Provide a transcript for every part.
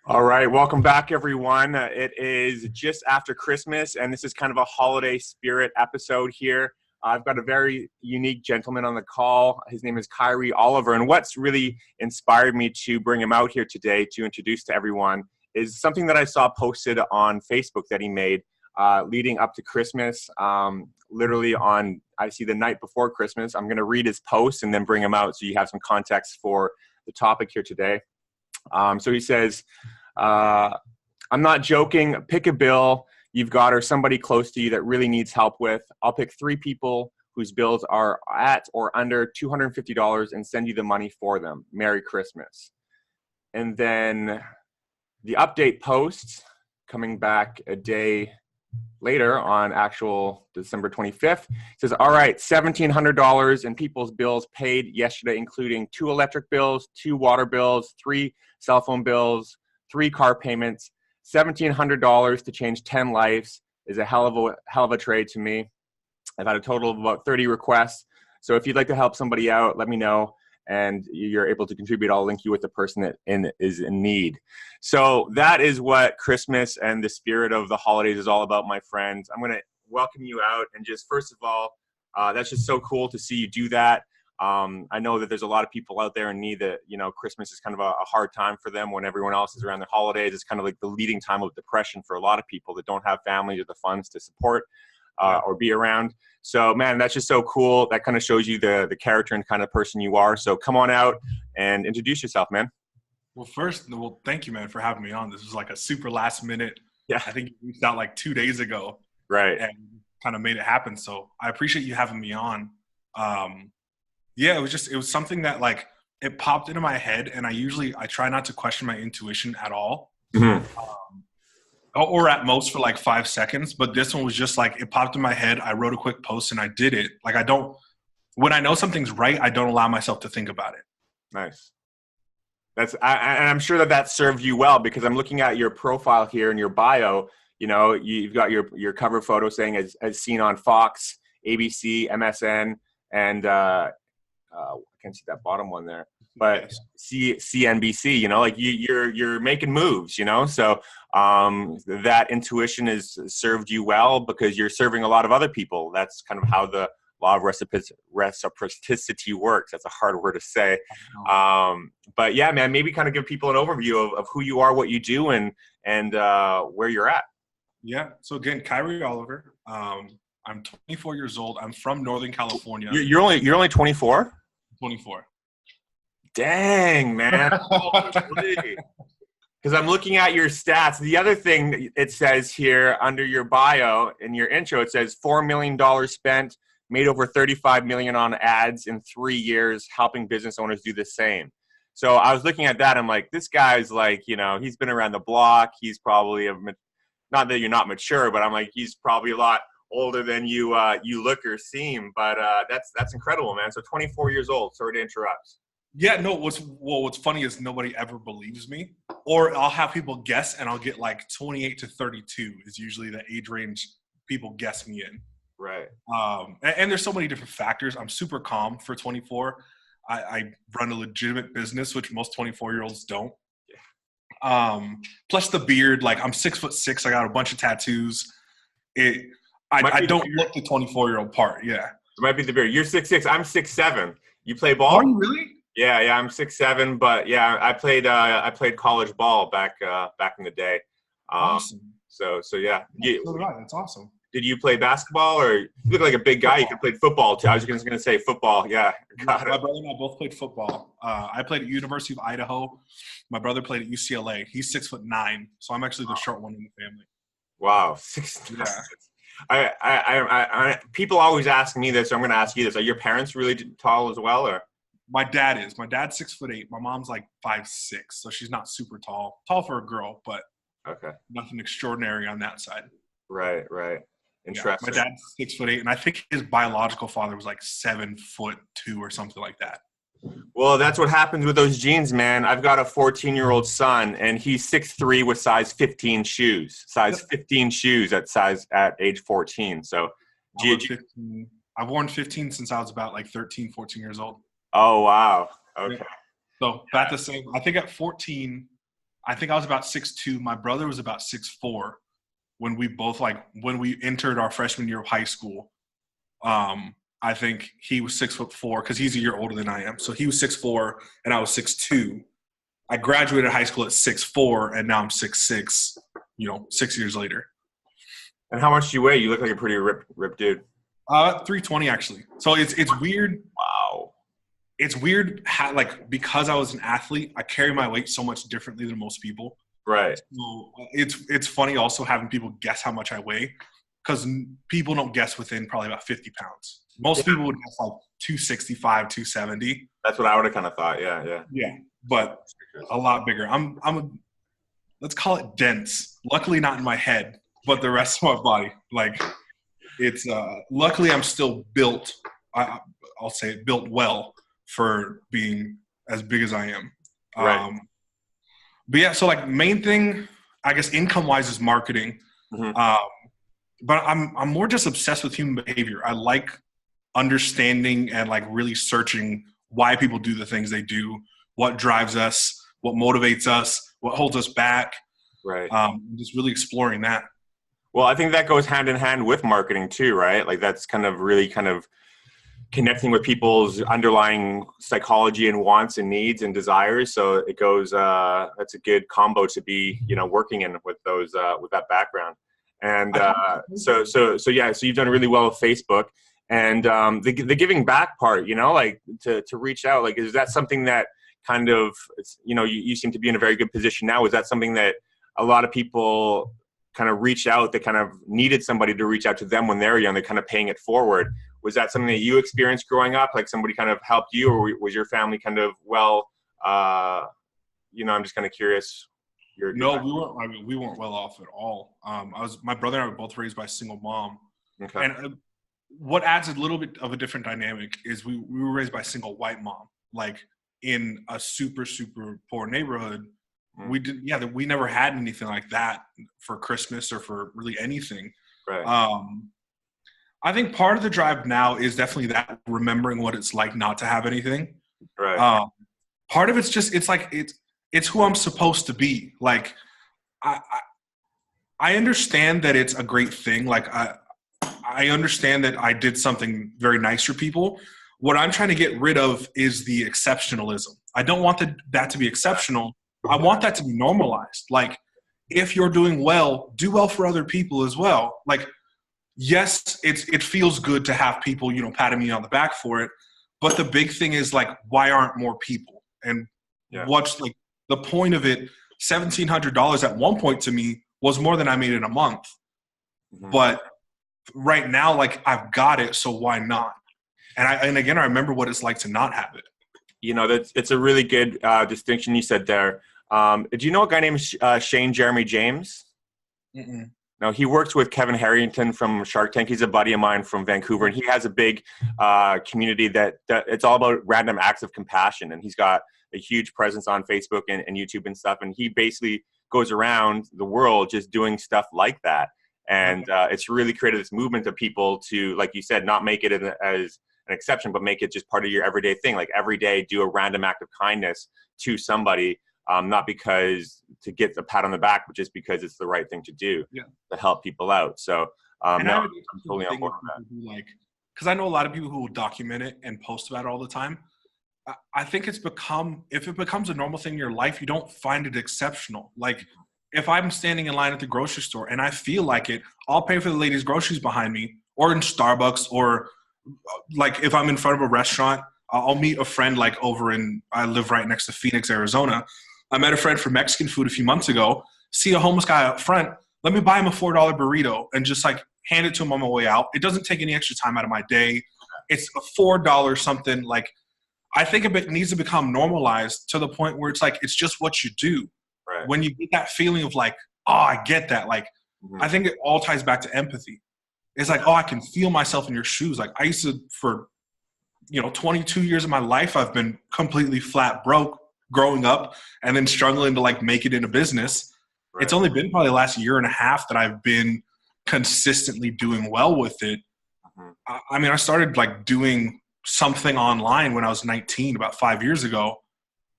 All right, welcome back, everyone. It is just after Christmas, and this is kind of a holiday spirit episode here. I've got a very unique gentleman on the call. His name is Kyree Oliver, and what's really inspired me to bring him out here today to introduce to everyone is something that I saw posted on Facebook that he made leading up to Christmas. Literally on, I see the night before Christmas. I'm going to read his post and then bring him out so you have some context for the topic here today. So he says, I'm not joking. Pick a bill you've got or somebody close to you that really needs help with. I'll pick 3 people whose bills are at or under $250 and send you the money for them. Merry Christmas. And then the update post coming back a day later on actual December 25th says, all right, $1,700 in people's bills paid yesterday, including 2 electric bills, 2 water bills, 3 cell phone bills, 3 car payments. $1,700 to change 10 lives is a hell of a trade to me. I've had a total of about 30 requests. So if you'd like to help somebody out, let me know. And you're able to contribute, I'll link you with the person that is in need. So that is what Christmas and the spirit of the holidays is all about, my friends. I'm going to welcome you out. And just first of all, that's just so cool to see you do that. I know that there's a lot of people out there in need that, Christmas is kind of a hard time for them when everyone else is around the holidays. It's kind of like the leading time of depression for a lot of people that don't have families or the funds to support or be around. So, man, that's just so cool. That kind of shows you the character and kind of person you are. So come on out and introduce yourself, man. Well, thank you, man, for having me on. This was like a super last minute. Yeah. I think you reached out like 2 days ago. Right. And kind of made it happen. So I appreciate you having me on. Yeah, it was something that like it popped into my head, and I try not to question my intuition at all. Mm-hmm. Or at most for like 5 seconds. But this one was just like, it popped in my head. I wrote a quick post and I did it. Like when I know something's right, I don't allow myself to think about it. Nice. And I'm sure that served you well, because I'm looking at your profile here in your bio. You've got your cover photo saying as seen on Fox, ABC, MSN, and I can't see that bottom one there, but CNBC. Like you're making moves. So that intuition has served you well because you're serving a lot of other people. That's kind of how the law of reciprocity works. That's a hard word to say. But yeah, man, maybe kind of give people an overview of who you are, what you do, and where you're at. Yeah. So again, Kyree Oliver. I'm 24 years old. I'm from Northern California. You're only 24? 24. Dang, man. Because I'm looking at your stats. The other thing it says here under your bio, in your intro, it says $4 million spent, made over $35 million on ads in 3 years, helping business owners do the same. So I was looking at that. I'm like, this guy's like, he's been around the block. He's probably not that you're not mature, but I'm like, he's probably a lot older than you look or seem. But that's incredible, man. So 24 years old. Sorry to interrupt. Yeah, no, what's funny is nobody ever believes me, or I'll have people guess and I'll get like 28 to 32 is usually the age range people guess me in. Right. And there's so many different factors. I'm super calm for 24. I run a legitimate business, which most 24-year-olds don't. Yeah. Plus the beard, like I'm 6'6". I got a bunch of tattoos. I don't look the 24-year-old part. Yeah. It might be the beard. You're 6'6". I'm 6'7". You play ball? Are you really? Yeah, I'm 6'7", but yeah, I played college ball back in the day. Awesome. So yeah. That's awesome. Did you play basketball, or you look like a big guy? Football. You could play football too. I was just going to say football. Yeah. My brother and I both played football. I played at University of Idaho. My brother played at UCLA. He's 6'9", so I'm actually the short one in the family. Wow, 6'9". Yeah. I people always ask me this, so I'm going to ask you this: are your parents really tall as well, or? My dad is. My dad's 6'8". My mom's like 5'6", so she's not super tall. Tall for a girl, but okay, nothing extraordinary on that side. Right. Interesting. Yeah, my dad's 6'8", and I think his biological father was like 7'2" or something like that. Well, that's what happens with those genes, man. I've got a 14-year-old son, and he's 6'3" with size 15 shoes. Size 15 shoes at age 14. So, I've worn 15 since I was about like 13, 14 years old. Oh, wow. Okay. So about the same. I think at 14, I think I was about 6'2". My brother was about 6'4" when we entered our freshman year of high school. I think he was 6'4" because he's a year older than I am. So he was 6'4" and I was 6'2". I graduated high school at 6'4", and now I'm 6'6", 6 years later. And how much do you weigh? You look like a pretty ripped dude. 320 actually. So it's weird. Wow. It's weird how, because I was an athlete, I carry my weight so much differently than most people. Right. So it's funny also having people guess how much I weigh, because people don't guess within probably about 50 pounds. Most people would guess 265, 270. That's what I would have kind of thought. Yeah. Yeah, but a lot bigger. Let's call it dense. Luckily not in my head, but the rest of my body. It's luckily I'm still built. I'll say it, built well for being as big as I am. Right. But yeah, so main thing, I guess income wise is marketing. Mm-hmm. But I'm more just obsessed with human behavior. I like understanding and really searching why people do the things they do, what drives us, what motivates us, what holds us back. Right. Just really exploring that. Well, I think that goes hand in hand with marketing too, right? That's really connecting with people's underlying psychology and wants and needs and desires. So it goes, that's a good combo to be, working in with those, with that background. And so you've done really well with Facebook and the giving back part, to reach out, is that something that you seem to be in a very good position now? Is that something that a lot of people reach out, that needed somebody to reach out to them when they're young, they're paying it forward? Was that something that you experienced growing up? Somebody helped you, or was your family I'm just curious. No, we weren't. We weren't well off at all. My brother and I were both raised by a single mom. Okay. And what adds a little bit of a different dynamic is we were raised by a single white mom, in a super, super poor neighborhood. Mm. We never had anything like that for Christmas or for really anything. Right. I think part of the drive now is definitely that, remembering what it's like not to have anything. Right. Part of it's just, it's who I'm supposed to be. I understand that it's a great thing. I understand that I did something very nice for people. What I'm trying to get rid of is the exceptionalism. I don't want that to be exceptional. I want that to be normalized. If you're doing well, do well for other people as well. Yes, it feels good to have people, patting me on the back for it. But the big thing is why aren't more people? And what's the point of it? $1,700 at one point to me was more than I made in a month. Mm-hmm. But right now, I've got it, so why not? And again, I remember what it's like to not have it. It's a really good distinction you said there. Do you know a guy named Shane Jeremy James? Mm-mm. No, he works with Kevin Harrington from Shark Tank. He's a buddy of mine from Vancouver, and he has a big community that it's all about random acts of compassion. And he's got a huge presence on Facebook and YouTube and stuff. And he basically goes around the world just doing stuff like that. And it's really created this movement of people to, like you said, not make it as an exception, but make it just part of your everyday thing. Every day, do a random act of kindness to somebody. Not because to get the pat on the back, but just because it's the right thing to do to help people out. So I'm totally on board with that. Because I know a lot of people who will document it and post about it all the time. I think if it becomes a normal thing in your life, you don't find it exceptional. If I'm standing in line at the grocery store and I feel like it, I'll pay for the lady's groceries behind me, or in Starbucks, or if I'm in front of a restaurant, I'll meet a friend I live right next to Phoenix, Arizona. I met a friend for Mexican food a few months ago, see a homeless guy up front, let me buy him a $4 burrito and just hand it to him on my way out. It doesn't take any extra time out of my day. It's a $4 something. I think it needs to become normalized to the point where it's just what you do. Right. When you get that feeling of I get that. I think it all ties back to empathy. It's I can feel myself in your shoes. I used to, for 22 years of my life, I've been completely flat broke growing up and then struggling to make it in a business. Right. It's only been probably the last year and a half that I've been consistently doing well with it. Mm-hmm. I started doing something online when I was 19, about 5 years ago.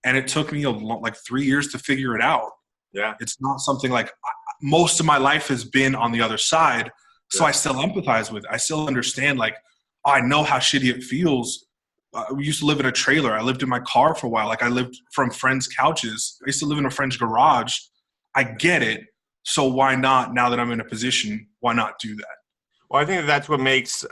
And it took me 3 years to figure it out. Yeah. It's not something like most of my life has been on the other side. So Yeah. I still empathize with it. I still understand, like, I know how shitty it feels. We used to live in a trailer. I lived in my car for a while. Like, I lived from friends' couches. I used to live in a friend's garage. I get it. So why not, now that I'm in a position, why not do that? Well, I think that's what makes,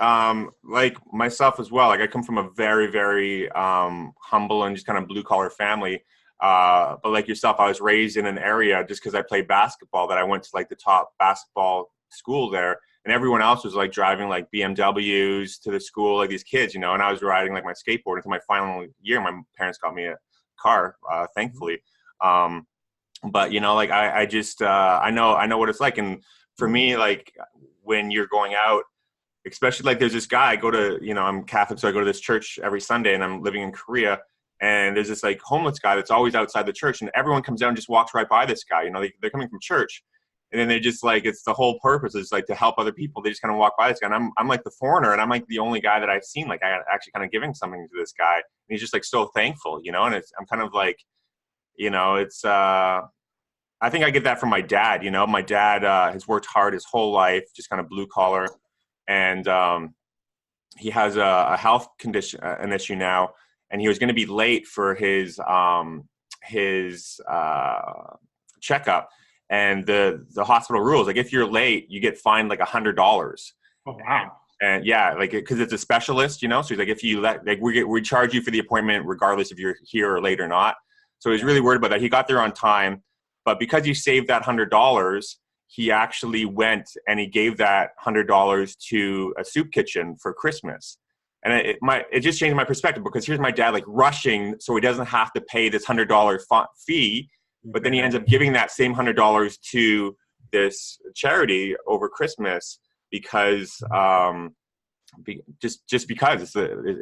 like myself as well. Like I come from a very, very humble and just kind of blue collar family. But like yourself, I was raised in an area just because I played basketball that I went to like the top basketball school there. And everyone else was like driving like BMWs to the school, like these kids, you know, and I was riding like my skateboard until my final year. My parents got me a car, thankfully. But you know, like I just, I know what it's like. And for me, like when you're going out, especially like there's this guy, I go to, you know, I'm Catholic, so I go to this church every Sunday, and I'm living in Korea. And there's this like homeless guy that's always outside the church, and everyone comes down and just walks right by this guy. You know, they're coming from church, and then they just like, it's the whole purpose is like to help other people. They just kind of walk by this guy, and I'm like the foreigner, and I'm like the only guy that I've seen like I actually kind of giving something to this guy, and he's just like so thankful, you know. And I'm kind of like, you know, it's I think I get that from my dad. You know, my dad has worked hard his whole life, just kind of blue collar, and he has a health condition, an issue now, and he was going to be late for his checkup. And the hospital rules, like if you're late, you get fined like $100. Oh, wow. And yeah, like because it's a specialist, you know. So he's like, if you we charge you for the appointment regardless if you're here or late or not. So he's really worried about that. He got there on time. But because he saved that $100, he actually went and he gave that $100 to a soup kitchen for Christmas. And it just changed my perspective, because here's my dad like rushing so he doesn't have to pay this $100 fee. But then he ends up giving that same $100 to this charity over Christmas because just because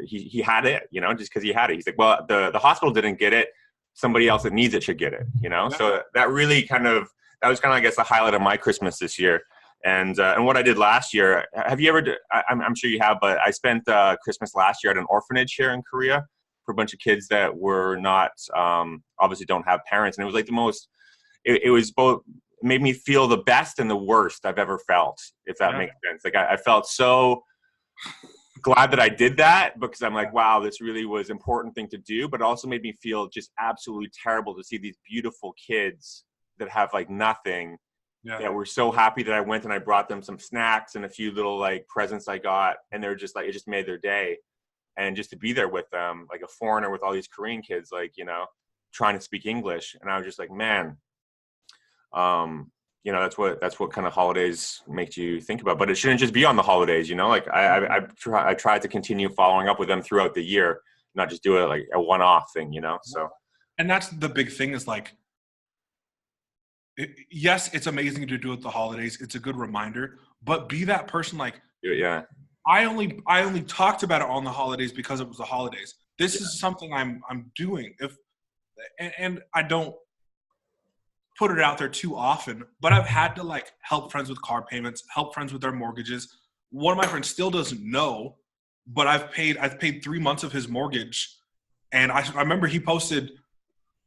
he had it, you know, just because he had it. He's like, well, the hospital didn't get it. Somebody else that needs it should get it, you know? Yeah. So that really that was kind of, I guess, the highlight of my Christmas this year. And what I did last year, have you ever, I'm sure you have, but I spent Christmas last year at an orphanage here in Korea for a bunch of kids that were not, obviously don't have parents. And it was like the most, it was both, it made me feel the best and the worst I've ever felt, if that makes sense. Like I felt so glad that I did that, because I'm like, wow, this really was an important thing to do, but it also made me feel just absolutely terrible to see these beautiful kids that have like nothing, that were so happy that I went and I brought them some snacks and a few little like presents I got, and they're just like, it just made their day. And just to be there with them, like a foreigner with all these Korean kids, like, you know, trying to speak English. And I was just like, man, you know, that's what kind of holidays make you think about. But it shouldn't just be on the holidays, you know. Like I tried to continue following up with them throughout the year, not just do it like a one-off thing, you know. So, and that's the big thing is like, yes, it's amazing to do it the holidays. It's a good reminder, but be that person. Like, yeah, I only talked about it on the holidays because it was the holidays. This is something I'm doing. And I don't put it out there too often, but I've had to like help friends with car payments, help friends with their mortgages. One of my friends still doesn't know, but I've paid 3 months of his mortgage. And I remember he posted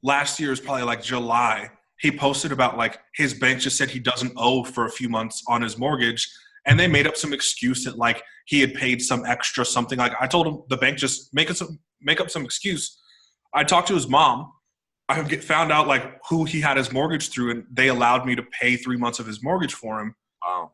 last year, is probably like July. He posted about like his bank just said he doesn't owe for a few months on his mortgage. And they made up some excuse that like he had paid some extra something. Like I told him the bank just make up some excuse. I talked to his mom. I found out like who he had his mortgage through, and they allowed me to pay 3 months of his mortgage for him. Wow.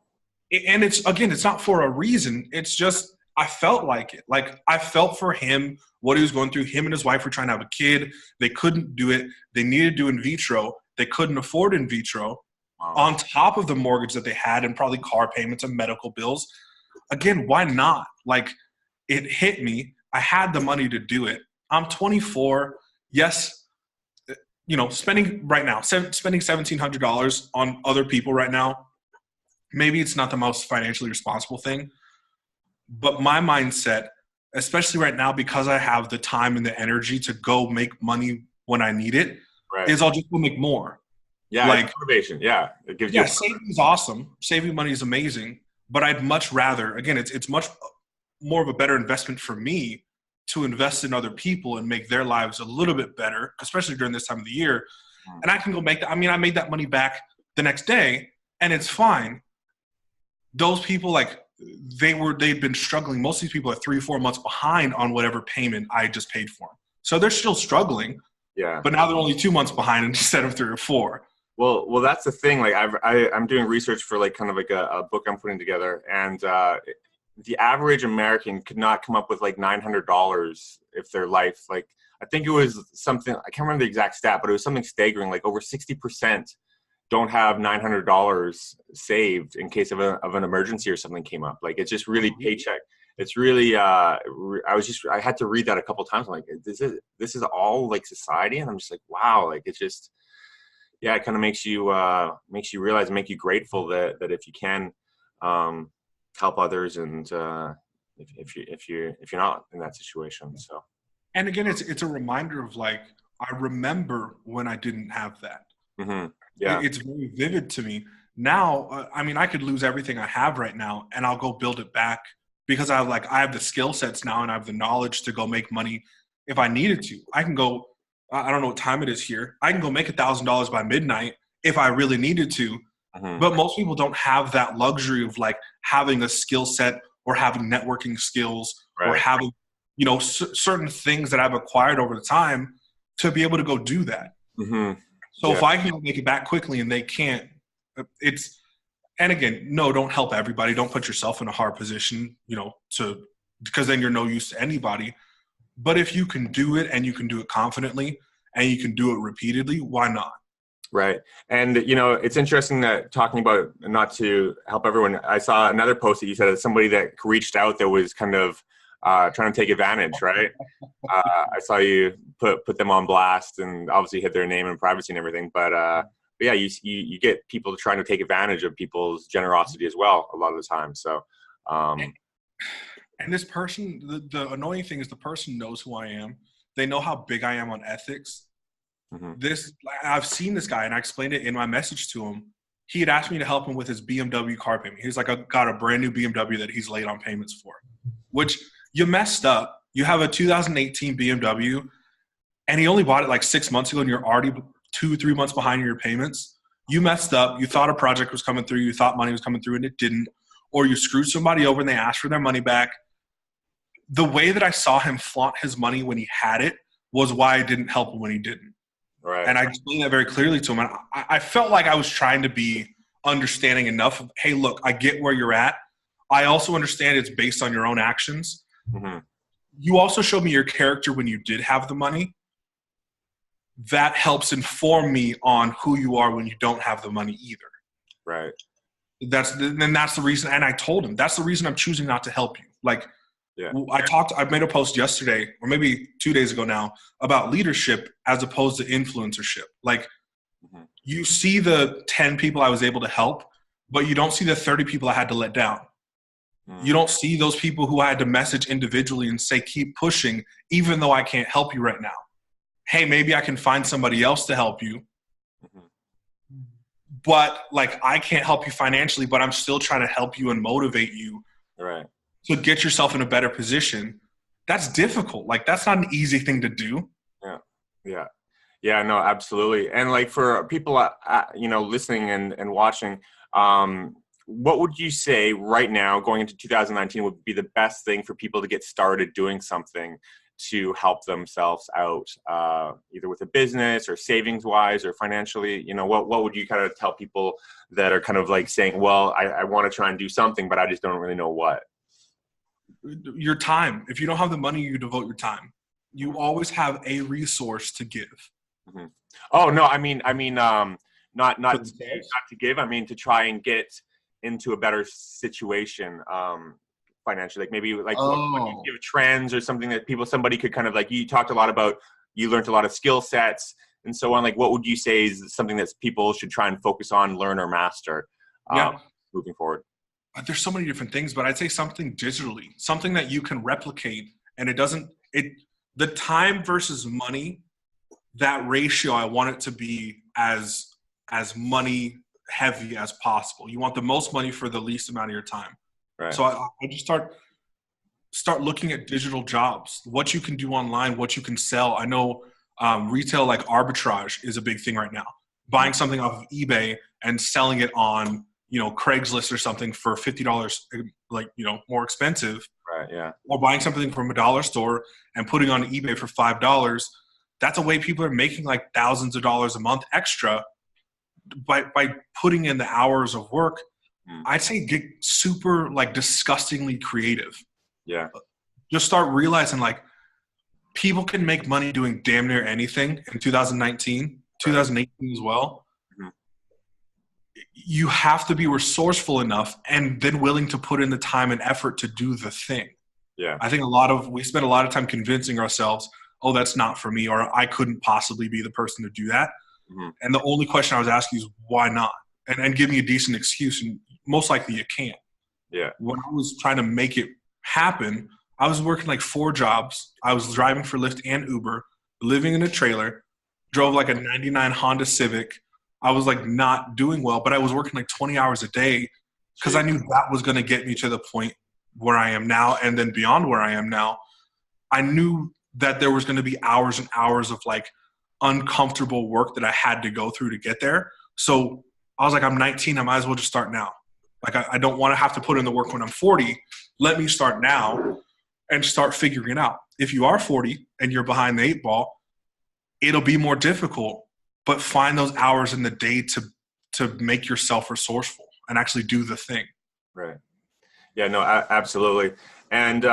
And it's not for a reason. It's just, I felt like it. Like I felt for him, what he was going through. Him and his wife were trying to have a kid. They couldn't do it. They needed to do in vitro. They couldn't afford in vitro. Wow. On top of the mortgage that they had and probably car payments and medical bills. Again, why not? Like it hit me. I had the money to do it. I'm 24. Yes. You know, spending $1,700 on other people right now, maybe it's not the most financially responsible thing, but my mindset, especially right now, because I have the time and the energy to go make money when I need it, is I'll just go make more. Yeah, like motivation. Yeah, it gives you. Yeah, saving is awesome. Saving money is amazing, but I'd much rather, again, it's much more of a better investment for me to invest in other people and make their lives a little bit better, especially during this time of the year. and I can go make that. I mean, I made that money back the next day, and it's fine. Those people, like, they've been struggling. Most of these people are 3 or 4 months behind on whatever payment I just paid for them. So they're still struggling. Yeah. But now they're only 2 months behind instead of 3 or 4. Well, that's the thing. Like, I'm doing research for like kind of like a book I'm putting together, and the average American could not come up with like $900 if their life, like, I think it was something, I can't remember the exact stat, but it was something staggering. Like over 60% don't have $900 saved in case of an emergency or something came up. Like, it's just really paycheck. It's really, I had to read that a couple of times. I'm like, this is all like society. And I'm just like, wow. Like, it's just, yeah, it kind of makes you realize and make you grateful that if you can, help others, and if you're not in that situation. So, and again, it's a reminder of, like, I remember when I didn't have that. Mm-hmm. Yeah, it's very vivid to me now. I mean, I could lose everything I have right now, and I'll go build it back because I have the skill sets now, and I have the knowledge to go make money if I needed to. I can go. I don't know what time it is here. I can go make $1,000 by midnight if I really needed to. Mm-hmm. But most people don't have that luxury of, like, having a skill set or having networking skills, right, or having, certain things that I've acquired over the time to be able to go do that. Mm-hmm. So if I can make it back quickly and they can't, and again, no, don't help everybody. Don't put yourself in a hard position, because then you're no use to anybody. But if you can do it, and you can do it confidently, and you can do it repeatedly, why not? Right. And, it's interesting that, talking about, not to help everyone, I saw another post that you said that somebody that reached out that was kind of trying to take advantage, right? I saw you put them on blast and obviously hid their name and privacy and everything. But yeah, you get people trying to take advantage of people's generosity as well a lot of the time. So, and this person, the annoying thing is, the person knows who I am. They know how big I am on ethics. Mm-hmm. I've seen this guy, and I explained it in my message to him. He had asked me to help him with his BMW car payment. He's like, I got a brand new BMW that he's late on payments for, which, you messed up. You have a 2018 BMW, and he only bought it like 6 months ago, and you're already 2-3 months behind in your payments. You messed up. You thought a project was coming through. You thought money was coming through, and it didn't. Or you screwed somebody over and they asked for their money back. The way that I saw him flaunt his money when he had it was why I didn't help him when he didn't. Right. And I explained that very clearly to him. And I felt like I was trying to be understanding enough of, hey, look, I get where you're at. I also understand it's based on your own actions. Mm-hmm. You also showed me your character when you did have the money. That helps inform me on who you are when you don't have the money either. Right. That's the reason. And I told him, that's the reason I'm choosing not to help you. Like, yeah. I made a post yesterday, or maybe 2 days ago now, about leadership as opposed to influencership. Like, mm-hmm. You see the 10 people I was able to help, but you don't see the 30 people I had to let down. Mm-hmm. You don't see those people who I had to message individually and say, keep pushing, even though I can't help you right now. Hey, maybe I can find somebody else to help you. Mm-hmm. But, like, I can't help you financially, but I'm still trying to help you and motivate you. Right. To get yourself in a better position. That's difficult. Like, that's not an easy thing to do. Yeah, no, absolutely. And, like, for people, listening and watching, what would you say right now, going into 2019, would be the best thing for people to get started doing something to help themselves out, either with a business or savings wise or financially? What would you kind of tell people that are kind of like saying, well, I want to try and do something, but I just don't really know what? Your time. If you don't have the money, you devote your time. You always have a resource to give. Mm-hmm. Oh no, I mean, not to give. I mean, to try and get into a better situation financially. Like, maybe like what you give trends or something that somebody could kind of, like, you talked a lot about. You learned a lot of skill sets and so on. Like, what would you say is something that people should try and focus on, learn, or master moving forward? There's so many different things, but I'd say something digitally, something that you can replicate, and the time versus money, that ratio, I want it to be as money heavy as possible. You want the most money for the least amount of your time. Right. So I just start looking at digital jobs, what you can do online, what you can sell. I know Retail like arbitrage is a big thing right now. Buying something off of eBay and selling it on, Craigslist or something for $50, more expensive. Right. Yeah. Or buying something from a dollar store and putting on eBay for $5. That's a way people are making like thousands of dollars a month extra by putting in the hours of work. I'd say get super like disgustingly creative. Yeah. Just start realizing like people can make money doing damn near anything in 2019, 2018 as well. Mm-hmm. You have to be resourceful enough and then willing to put in the time and effort to do the thing. Yeah. I think we spend a lot of time convincing ourselves, oh, that's not for me, or I couldn't possibly be the person to do that. Mm-hmm. And the only question I was asking is why not? And give me a decent excuse, and most likely you can't. Yeah. When I was trying to make it happen, I was working like 4 jobs. I was driving for Lyft and Uber, living in a trailer, drove like a 99 Honda Civic. I was like not doing well, but I was working like 20 hours a day because I knew that was going to get me to the point where I am now and then beyond where I am now. I knew that there was going to be hours and hours of like uncomfortable work that I had to go through to get there. So I was like, I'm 19. I might as well just start now. Like, I don't want to have to put in the work when I'm 40. Let me start now and start figuring it out. If you are 40 and you're behind the 8 ball, it'll be more difficult, but find those hours in the day to make yourself resourceful and actually do the thing. Right. Yeah, no, absolutely. And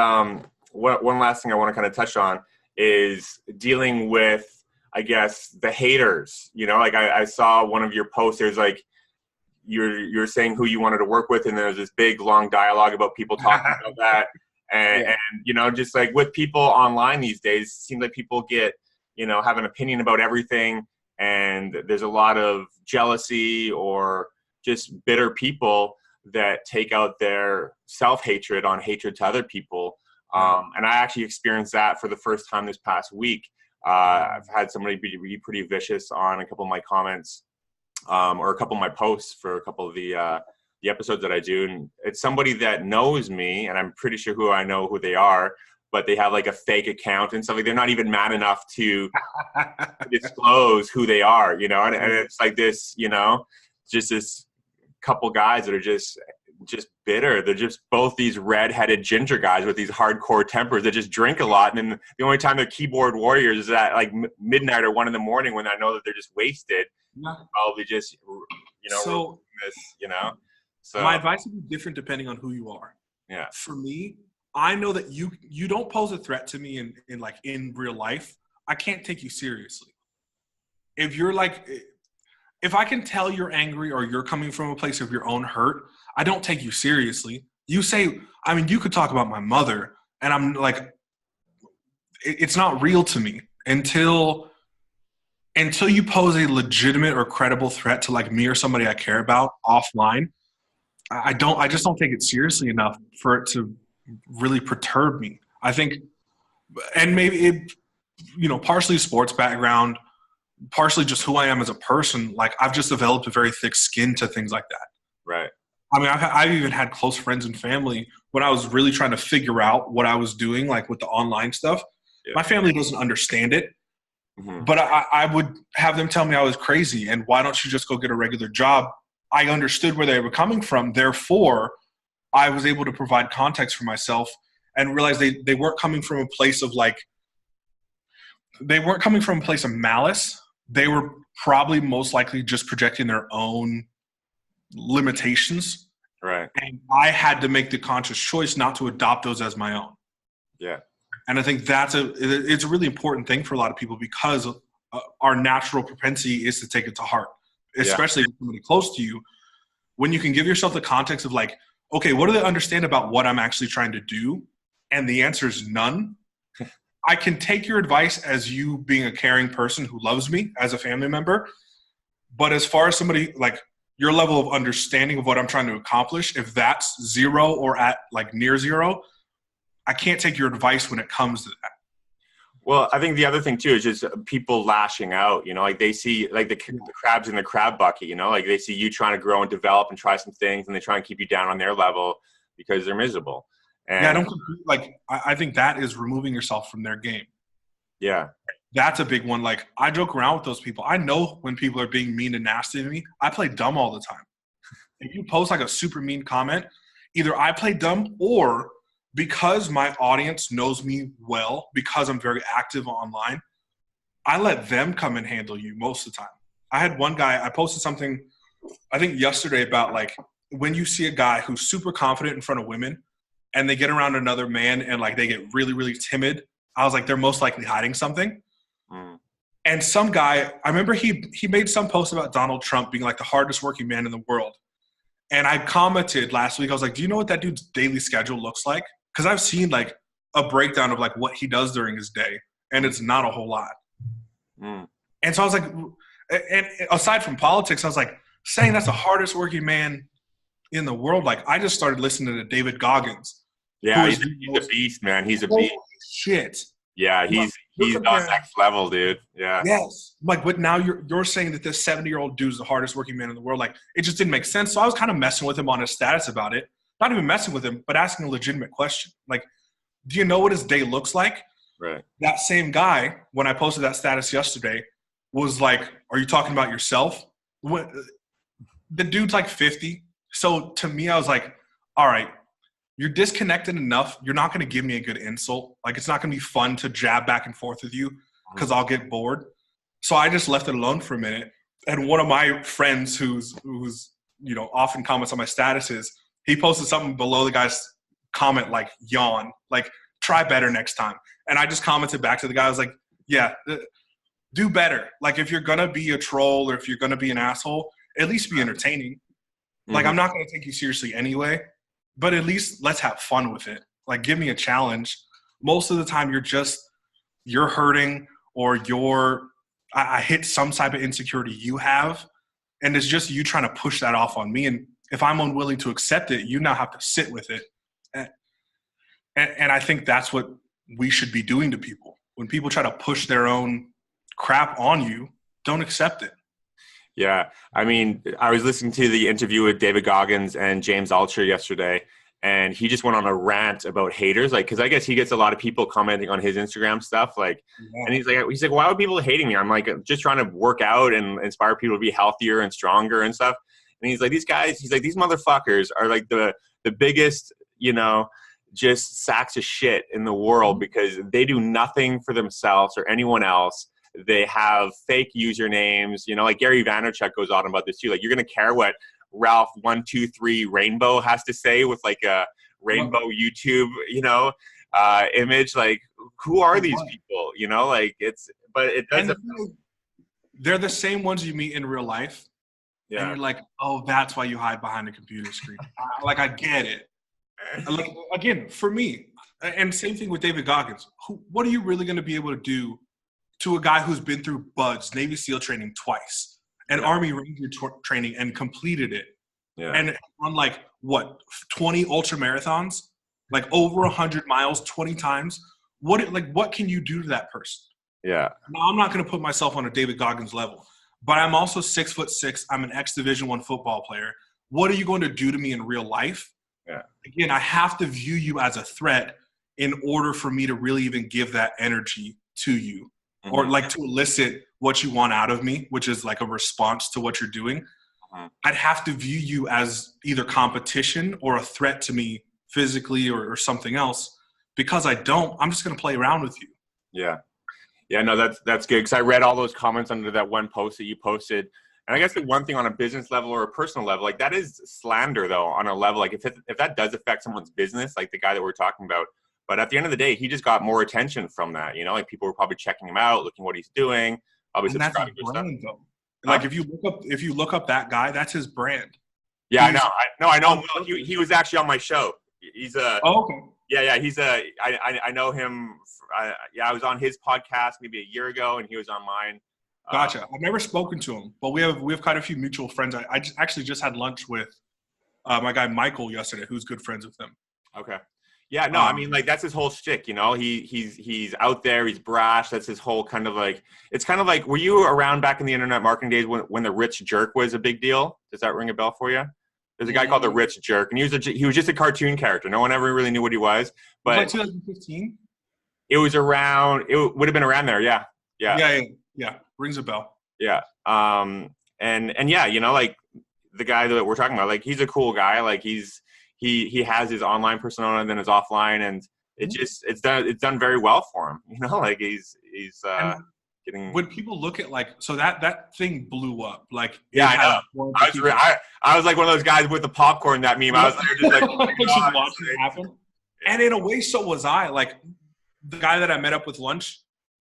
one last thing I want to kind of touch on is dealing with, I guess, the haters. Like I saw one of your posts. There's like, you're saying who you wanted to work with, and there's this big long dialogue about people talking about that. And just like with people online these days, it seems like people get, have an opinion about everything. And there's a lot of jealousy or just bitter people that take out their self-hatred on hatred to other people. And I actually experienced that for the first time this past week. I've had somebody be pretty vicious on a couple of my comments, or a couple of my posts for a couple of the episodes that I do. And it's somebody that knows me, and I'm pretty sure I know who they are, but they have like a fake account and stuff. Like, they're not even mad enough to disclose who they are, and it's like this, just this couple guys that are just bitter. They're just both these red-headed ginger guys with these hardcore tempers that just drink a lot. And then the only time they're keyboard warriors is at like midnight or 1 a.m. when I know that they're just wasted. Yeah. Probably just, So my advice would be different depending on who you are. Yeah. For me, I know that you don't pose a threat to me in real life. I can't take you seriously. If you're like, if I can tell you're angry or you're coming from a place of your own hurt, I don't take you seriously. You say, you could talk about my mother, and I'm like, it's not real to me until you pose a legitimate or credible threat to like me or somebody I care about offline. I just don't take it seriously enough for it to really perturb me. I think, and maybe it, partially sports background, partially just who I am as a person. Like, I've just developed a very thick skin to things like that. Right. I've even had close friends and family when I was really trying to figure out what I was doing, like with the online stuff. Yeah. My family doesn't understand it, but I would have them tell me I was crazy and why don't you just go get a regular job? I understood where they were coming from. Therefore, I was able to provide context for myself and realize they weren't coming from a place of malice. They were probably most likely just projecting their own limitations. Right. And I had to make the conscious choice not to adopt those as my own. Yeah. And I think it's a really important thing for a lot of people because our natural propensity is to take it to heart, especially if somebody close to you. When you can give yourself the context of like, okay, what do they understand about what I'm actually trying to do? And the answer is none. I can take your advice as you being a caring person who loves me as a family member. But as far as somebody like your level of understanding of what I'm trying to accomplish, if that's 0 or at like near 0, I can't take your advice when it comes to that. Well, I think the other thing too is just people lashing out, like they see like the crabs in the crab bucket, like they see you trying to grow and develop and try some things and they try and keep you down on their level because they're miserable. And I think that is removing yourself from their game. Yeah. That's a big one. Like, I joke around with those people. I know when people are being mean and nasty to me. I play dumb all the time. If you post like a super mean comment, either I play dumb, or because my audience knows me well, because I'm very active online, I let them come and handle you most of the time. I had one guy, I posted something, I think yesterday, about like, when you see a guy who's super confident in front of women and they get around another man and like they get really, really timid, I was like, they're most likely hiding something. And some guy, I remember he made some post about Donald Trump being like the hardest working man in the world. And I commented last week, I was like, do you know what that dude's daily schedule looks like? Because I've seen like a breakdown of like what he does during his day, and it's not a whole lot. And so I was like, and aside from politics, I was like, saying that's the hardest working man in the world. Like, I just started listening to David Goggins. Yeah, he's a beast, man. He's a beast. Shit. Yeah, he's on next level, dude. Yeah. Yes. Like, but now you're saying that this 70-year-old dude is the hardest working man in the world. Like, it just didn't make sense. So I was kind of messing with him on his status about it. Not even messing with him, but asking a legitimate question. Like, do you know what his day looks like? Right. That same guy, when I posted that status yesterday, was like, are you talking about yourself? The dude's like 50. So to me, I was like, all right, you're disconnected enough. You're not going to give me a good insult. Like, it's not going to be fun to jab back and forth with you because I'll get bored. So I just left it alone for a minute. And one of my friends who's often comments on my statuses, he posted something below the guy's comment like, yawn, like, try better next time. And I just commented back to the guy. I was like, yeah, do better. Like, if you're going to be a troll or if you're going to be an asshole, at least be entertaining. Like, I'm not going to take you seriously anyway, but at least let's have fun with it. Like, give me a challenge. Most of the time you're hurting, or I hit some type of insecurity you have, and it's just you trying to push that off on me. And if I'm unwilling to accept it, you now have to sit with it. And I think that's what we should be doing to people. When people try to push their own crap on you, don't accept it. Yeah. I mean, I was listening to the interview with David Goggins and James Altucher yesterday, and he just went on a rant about haters. Like, cause I guess he gets a lot of people commenting on his Instagram stuff. Like, and he's like, why are people hating me? I'm like, just trying to work out and inspire people to be healthier and stronger and stuff. And he's like, these motherfuckers are like the biggest, just sacks of shit in the world, because they do nothing for themselves or anyone else. They have fake usernames, like Gary Vaynerchuk goes on about this too. Like, you're going to care what Ralph 123 Rainbow has to say with like a rainbow YouTube, image. Like, who are these people? Like, but it doesn't. They're the same ones you meet in real life. Yeah. And you're like, oh, that's why you hide behind a computer screen. Like, I get it. Like, again, for me, and same thing with David Goggins. What are you really going to be able to do to a guy who's been through BUD/S, Navy SEAL training twice, and Army Ranger training, and completed it, and on like 20 ultra marathons, like over 100 miles 20 times? What can you do to that person? Yeah. Now, I'm not going to put myself on a David Goggins level, but I'm also 6'6". I'm an ex-Division I football player. What are you going to do to me in real life? Yeah. Again, I have to view you as a threat in order for me to really even give that energy to you, or like to elicit what you want out of me, which is like a response to what you're doing. I'd have to view you as either competition or a threat to me physically or something else. Because I don't, I'm just going to play around with you. Yeah. Yeah, no, that's good. Because I read all those comments under that one post that you posted. And I guess the one thing on a business level or a personal level, like, that is slander though, on a level, like if that does affect someone's business, like the guy that we're talking about. But at the end of the day, he just got more attention from that. Like, people were probably checking him out, looking what he's doing, probably subscribing to stuff. Though. Like, if you look up that guy, that's his brand. Yeah, I know him well. He was actually on my show. He's a okay. Yeah. He's I know him. I was on his podcast maybe a year ago, and he was on mine. Gotcha. I've never spoken to him, but we have quite a few mutual friends. I actually just had lunch with my guy Michael yesterday, who's good friends with him. Okay. Yeah, no, I mean, like, that's his whole shtick, he's out there, he's brash. That's his whole kind of like, it's kind of like, were you around back in the internet marketing days when the rich jerk was a big deal? Does that ring a bell for you? There's a guy called the Rich Jerk, and he was just a cartoon character. No one ever really knew what he was. But was that 2015? It would have been around there, yeah. Yeah. Rings a bell. Yeah. And yeah, you know, like the guy that we're talking about, like he's a cool guy. Like he has his online persona and then his offline, and it's done very well for him. You know, like he's getting. When people look at like, so that thing blew up. Like, yeah, I know. I was like one of those guys with the popcorn, that meme. I was there just like just watching it happen. And in a way, so was I. Like the guy that I met up with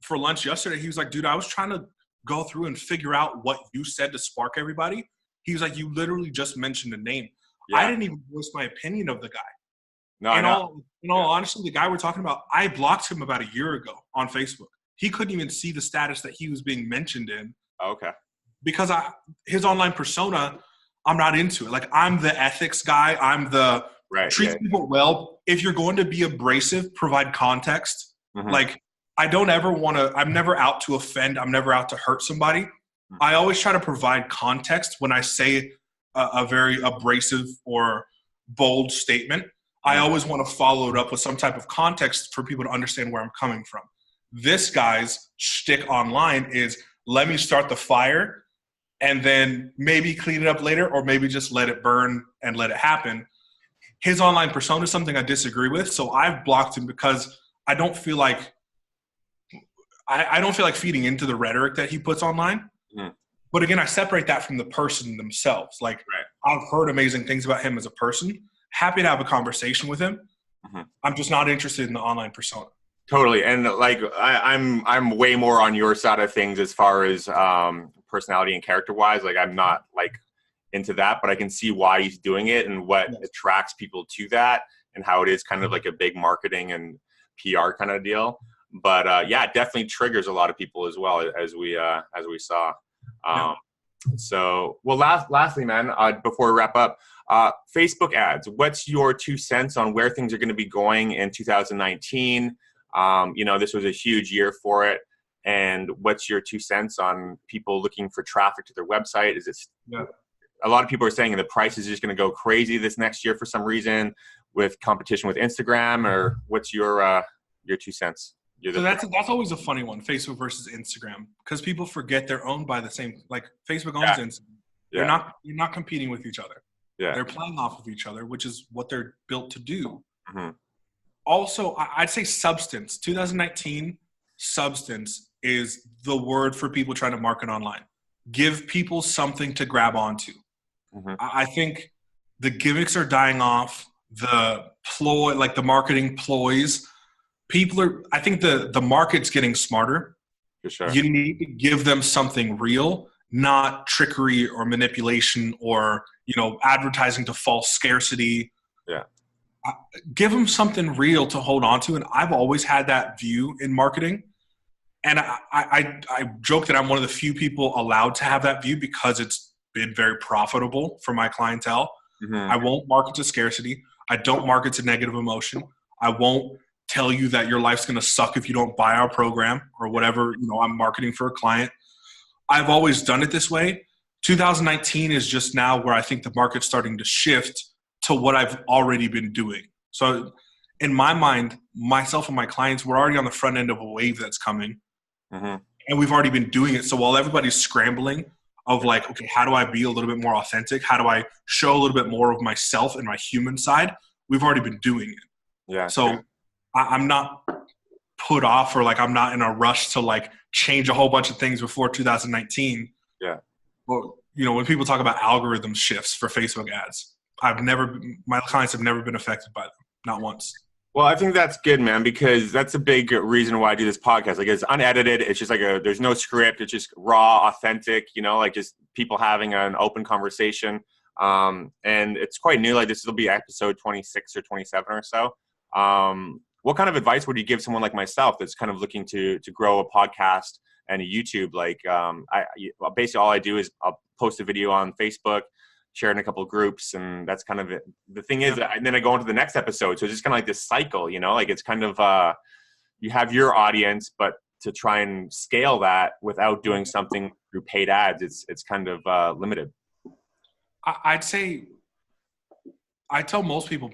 for lunch yesterday, he was like, dude, I was trying to go through and figure out what you said to spark everybody. He was like, you literally just mentioned a name. Yeah. I didn't even voice my opinion of the guy. No, in all honesty, the guy we're talking about, I blocked him about a year ago on Facebook. He couldn't even see the status that he was being mentioned in. Okay. Because his online persona, I'm not into it. Like, I'm the ethics guy. I'm the treat people well. If you're going to be abrasive, provide context. Mm-hmm. Like, I don't ever want to – I'm never out to offend. I'm never out to hurt somebody. Mm-hmm. I always try to provide context when I say a very abrasive or bold statement. Mm-hmm. I always want to follow it up with some type of context for people to understand where I'm coming from. This guy's shtick online is let me start the fire and then maybe clean it up later, or maybe just let it burn and let it happen. His online persona is something I disagree with, so I've blocked him because I don't feel like feeding into the rhetoric that he puts online. Mm. But again, I separate that from the person themselves. Like, I've heard amazing things about him as a person. Happy to have a conversation with him. Mm-hmm. I'm just not interested in the online persona. Totally. And like I'm way more on your side of things as far as personality and character wise. Like, I'm not like into that, but I can see why he's doing it and what attracts people to that and how it is kind of like a big marketing and PR kind of deal. But yeah, it definitely triggers a lot of people as well, as we saw. So, well, lastly, man, before we wrap up, Facebook ads. What's your 2 cents on where things are going to be going in 2019? You know, this was a huge year for it. And what's your 2 cents on people looking for traffic to their website? Is it a lot of people are saying the price is just going to go crazy this next year for some reason with competition with Instagram, or what's your 2 cents? So that's always a funny one, Facebook versus Instagram, because people forget they're owned by the same, like Facebook owns Instagram. Yeah. You're not competing with each other. Yeah. They're playing off of each other, which is what they're built to do. Mm-hmm. Also, I'd say substance. 2019, substance is the word for people trying to market online. Give people something to grab onto. Mm-hmm. I think the gimmicks are dying off. The ploy, like the marketing ploys, I think the market's getting smarter. For sure. You need to give them something real, not trickery or manipulation or, you know, advertising to false scarcity. Yeah. Give them something real to hold on to. And I've always had that view in marketing. And I joke that I'm one of the few people allowed to have that view because it's been very profitable for my clientele. Mm-hmm. I won't market to scarcity. I don't market to negative emotion. I won't tell you that your life's going to suck if you don't buy our program or whatever, you know, I'm marketing for a client. I've always done it this way. 2019 is just now where I think the market's starting to shift to what I've already been doing. So in my mind, myself and my clients, we're already on the front end of a wave that's coming. Mm-hmm. And we've already been doing it. So while everybody's scrambling of like, okay, how do I be a little bit more authentic? How do I show a little bit more of myself and my human side? We've already been doing it. Yeah. So I'm not put off, or like I'm not in a rush to like change a whole bunch of things before 2019. Yeah. Well, you know, when people talk about algorithm shifts for Facebook ads, my clients have never been affected by them. Not once. Well, I think that's good, man, because that's a big reason why I do this podcast. Like, it's unedited. It's just like there's no script. It's just raw, authentic, you know, like just people having an open conversation. And it's quite new. Like, this will be episode 26 or 27 or so. What kind of advice would you give someone like myself that's kind of looking to grow a podcast and a YouTube? Like, basically all I do is I'll post a video on Facebook, share in a couple of groups, and that's kind of it. The thing is, and then I go on to the next episode. So it's just kind of like this cycle, you know, like it's kind of, you have your audience, but to try and scale that without doing something through paid ads, it's kind of limited. I'd say, I tell most people,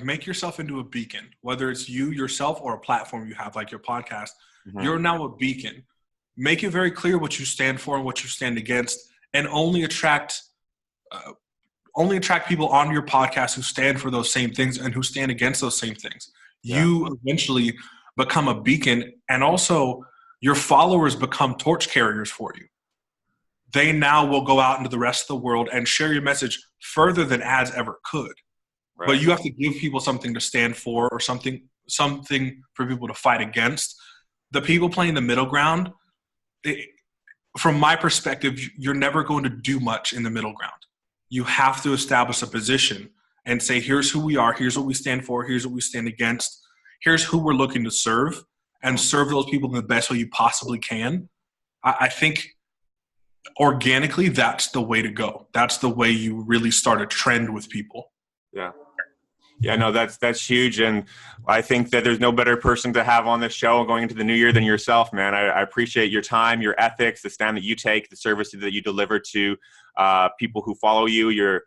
make yourself into a beacon, whether it's you yourself or a platform you have, like your podcast. Mm-hmm. You're now a beacon. Make it very clear what you stand for and what you stand against, and only attract people on your podcast who stand for those same things and who stand against those same things. Yeah. You eventually become a beacon, and also your followers become torch carriers for you. They now will go out into the rest of the world and share your message further than ads ever could. Right. But you have to give people something to stand for, or something for people to fight against. The people playing the middle ground, from my perspective, you're never going to do much in the middle ground. You have to establish a position and say, here's who we are, here's what we stand for, here's what we stand against, here's who we're looking to serve, and serve those people in the best way you possibly can. I think organically, that's the way to go. That's the way you really start a trend with people. Yeah. Yeah, no, that's huge. And I think that there's no better person to have on this show going into the new year than yourself, man. I appreciate your time, your ethics, the stand that you take, the service that you deliver to people who follow you. You're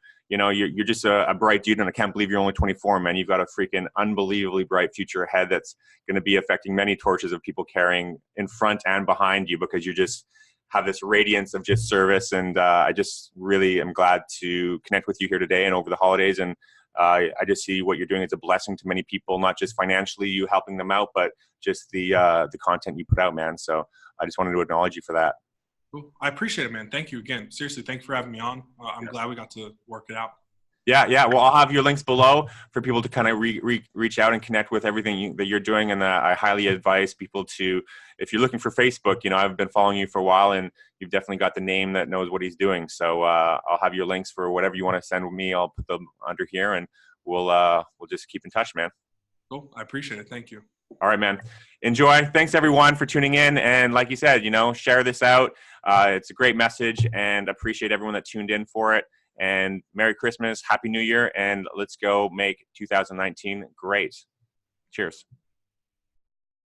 just a bright dude, and I can't believe you're only 24, man. You've got a freaking unbelievably bright future ahead that's going to be affecting many torches of people carrying in front and behind you, because you just have this radiance of just service. And I just really am glad to connect with you here today and over the holidays. And I just see what you're doing as a blessing to many people, not just financially you helping them out, but just the content you put out, man. So I just wanted to acknowledge you for that. Cool. I appreciate it, man. Thank you again. Seriously, thank you for having me on. I'm glad we got to work it out. Yeah. Well, I'll have your links below for people to kind of reach out and connect with everything that you're doing. And I highly advise people to, if you're looking for Facebook, I've been following you for a while, and you've definitely got the name that knows what he's doing. So I'll have your links for whatever you want to send with me. I'll put them under here, and we'll just keep in touch, man. Cool. I appreciate it. Thank you. All right, man. Enjoy. Thanks, everyone, for tuning in. And like you said, share this out. It's a great message, and appreciate everyone that tuned in for it. And Merry Christmas, Happy New Year, and let's go make 2019 great. Cheers.